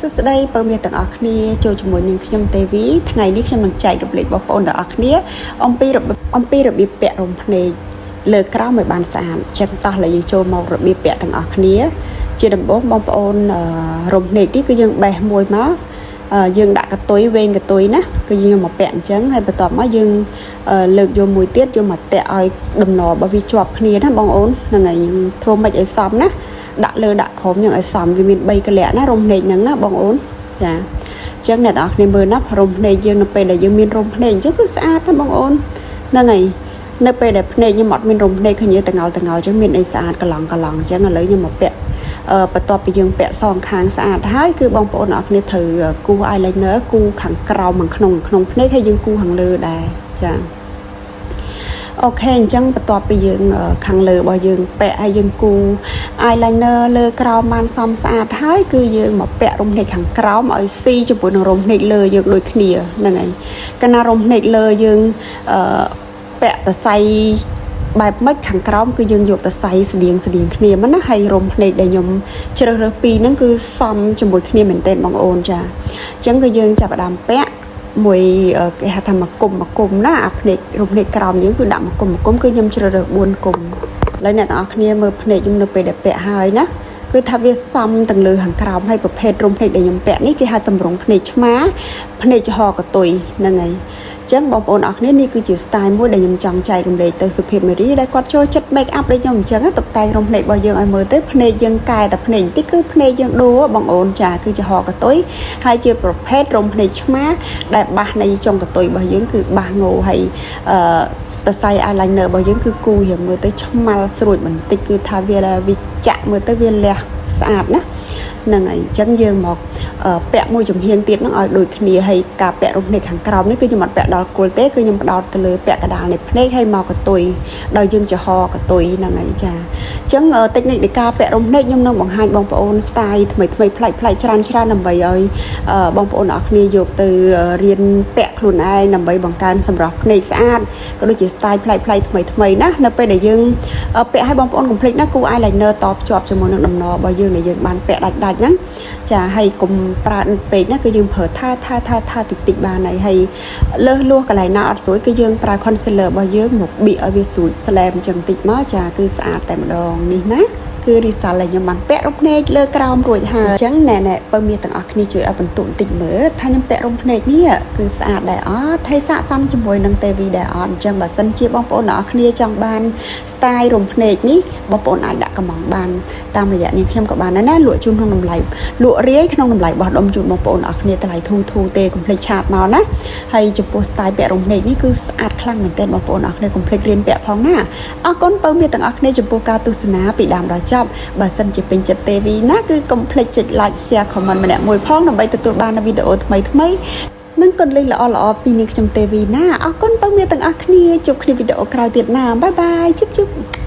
សួស្តីបើមានទាំងអស់គ្នាចូលជាមួយនឹងខ្ញុំទេវីថ្ងៃនេះខ្ញុំនឹងចែករំលែកបងប្អូនទាំងអស់គ្នាអំពីរបៀបពាក់រំភ្នែកលើក្រោមឲ្យបានស្អាតចឹងតោះឡើយយើងចូលមករបៀបពាក់ទាំងអស់គ្នាជាដំបូងបងប្អូនរំភ្នែកនេះគឺយើងបេះមួយមកយើងដាក់កតុយវែងកតុយណាគឺយើងមកពាក់អញ្ចឹងហើយបន្ទាប់មកយើងលើកយកមួយទៀតយកមកតាក់ឲ្យដំណររបស់វាជាប់គ្នាណាបងប្អូនហ្នឹងហើយយើងធ្វើមិនឲ្យសមណាដាក់លើដាក់ក្រោមយ៉ាងឲ្យសមវាមាន3កលៈណារំភ្នែកហ្នឹងណាបងប្អូនចាអញ្ចឹងអ្នកនរគ្នាមើលណារំភ្នែកយើងនៅពេលដែលយើងមានរំភ្នែកអញ្ចឹងគឺស្អាតណាបងប្អូនហ្នឹងហើយនៅពេលដែលភ្នែកខ្ញុំអត់មានរំភ្នែកឃើញតងល់អញ្ចឹងមានអីស្អាតកឡង់អញ្ចឹងឥឡូវខ្ញុំមកពាក់បន្ទាប់ពីយើងពាក់សងខាងស្អាតហើយគឺបងប្អូនអរគ្នាត្រូវគូស eyeliner គូខាងក្រោមក្នុងភ្នែកហើយយើងគូខាងលើដែរចាអូខេអញ្ចឹងបន្ទាប់ពីយើងខាងលើរបស់យើងពាក់ហើយយើងគូ eyeliner លើក្រោមបានសមស្អាតហើយគឺយើងមកពាក់រំភ្នែកខាងក្រោមឲ្យស៊ីជាមួយនឹងរំភ្នែកលើយើងដូចគ្នាហ្នឹងហើយកាលណារំភ្នែកលើយើងពាក់តសៃបែបម៉េចខាងក្រោមគឺយើងយកតសៃស្តៀងគ្នាមកណាហើយរំភ្នែកដែលខ្ញុំជ្រើសរើសពីរហ្នឹងគឺសមជាមួយគ្នាមែនទែនបងប្អូនចាអញ្ចឹងគឺយើងចាប់ផ្ដើមពាក់មួយគេហៅថាមកគុំណាអាភ្នែករំភ្នែកក្រោមយើងគឺដាក់មកគុំគឺខ្ញុំជ្រើសរើស4គុំឥឡូវអ្នកទាំងអស់គ្នាមើលភ្នែកខ្ញុំនៅពេលដែលពាក់ហើយណាគឺថាវាសមទាំងលើខាងក្រោមហើយប្រភេទរំភ្នែកដែលខ្ញុំពាក់នេះគេហៅតម្រង់ភ្នែកឆ្មាភ្នែកចំហកតុយហ្នឹងហើយអញ្ចឹងបងប្អូនអរគ្នានេះគឺជា style មួយដែលខ្ញុំចង់ចែករំលែកទៅសុភាពនារីដែលគាត់ចូលចិត្ត make up ដូចខ្ញុំអញ្ចឹងតុបតែងរំភ្នែករបស់យើងឲ្យមើលទៅភ្នែកយើងកែតែភ្នែកបន្តិចគឺភ្នែកយើងដូរបងប្អូនចាគឺចំហកតុយហើយជាប្រភេទរំភ្នែកឆ្មាដែលបាសនៃចុងកតុយរបស់យើងគឺបាសងោហើយតសៃ eyeliner របស់យើងគឺគូរៀងមើលទៅឆ្មាល់ស្រួចបន្តិចគឺថាវាចាក់មើលទៅវាលះស្អាតណាហ្នឹងហើយអញ្ចឹងយើងមកពាក់មួយចំហៀងទៀតហ្នឹងឲ្យដូចគ្នាហើយការពាក់រំភ្នែកខាងក្រោមនេះគឺខ្ញុំអត់ពាក់ដល់គល់ទេគឺខ្ញុំផ្ដោតទៅលើពាក់កណ្ដាលនៃភ្នែកហើយមកកតុយដោយយើងចំហកតុយហ្នឹងហើយចាអញ្ចឹងតិចនិចនៃការពាក់រំភ្នែកខ្ញុំនឹងបង្ហាញបងប្អូន style ថ្មីប្លែកច្រើនដើម្បីឲ្យបងប្អូនអរគ្នាយកទៅរៀនពាក់ខ្លួនឯងដើម្បីបង្កើនសម្រស់ភ្នែកស្អាតក៏ដូចជា style ប្លែកថ្មីណានៅពេលដែលយើងពាក់ឲ្យបងប្អូនកុំភ្លេចណាគូ eyeliner តភ្ជាប់ជាមួយនឹងដំណររបស់យើងដែលយើងបានពាក់ដាច់ហ្នឹងចាហើយកុំប្រើពេកណាគឺយើងប្រើថាតិចបានហើយលើសលួសកន្លែងណាអត់ស្រួយគឺយើងប្រើ concealer របស់យើងមកបៀកឲ្យវាស្រួយស្លែមអញ្ចឹងតិចមកចាគឺស្អាតតែម្ដងនេះណាគឺរីសាល់ដែលខ្ញុំបានពាក់រំភ្នែកលើក្រោមរួចហើយអញ្ចឹងណែបើមានទាំងអស់គ្នាជួយឲ្យបន្ទុកបន្តិចមើលថាខ្ញុំពាក់រំភ្នែកនេះគឺស្អាតដែរអត់ហើយស័ក្តិសមជាមួយនឹងទេវីដែរអត់អញ្ចឹងបើសិនជាបងប្អូនទាំងអស់គ្នាចង់បាន style រំភ្នែកនេះបងប្អូនអាចដាក់កំងបានតាមរយៈនេះខ្ញុំក៏បានដែរណាលក់ជូនក្នុងតម្លៃលក់រាយក្នុងតម្លៃបោះដុំជូនបងប្អូនទាំងអស់គ្នាតម្លៃធូរទេកុំភ្លេចឆាតមកណាហើយចំពោះ style ពាក់រំភ្នែកនេះគឺស្អាតខ្លាំងមែនទែនបងប្អូនទាំងអស់គ្នាកុំភ្លេចរៀនពាក់ផងណាអរគុណបើមានទាំងអស់គ្នាចំពោះការទស្សនាពីដើមដល់ចប់បើសិនជាពេញចិត្តទេវីណាគឺកុំភ្លេចចុច like share comment ម្នាក់មួយផងដើម្បីទទួលបានវីដេអូថ្មីនិងកន្លឹះល្អពីនាងខ្ញុំទេវីណាអរគុណបើមានទាំងអស់គ្នាជួបគ្នាវីដេអូក្រោយទៀតណាបាយបាយជប់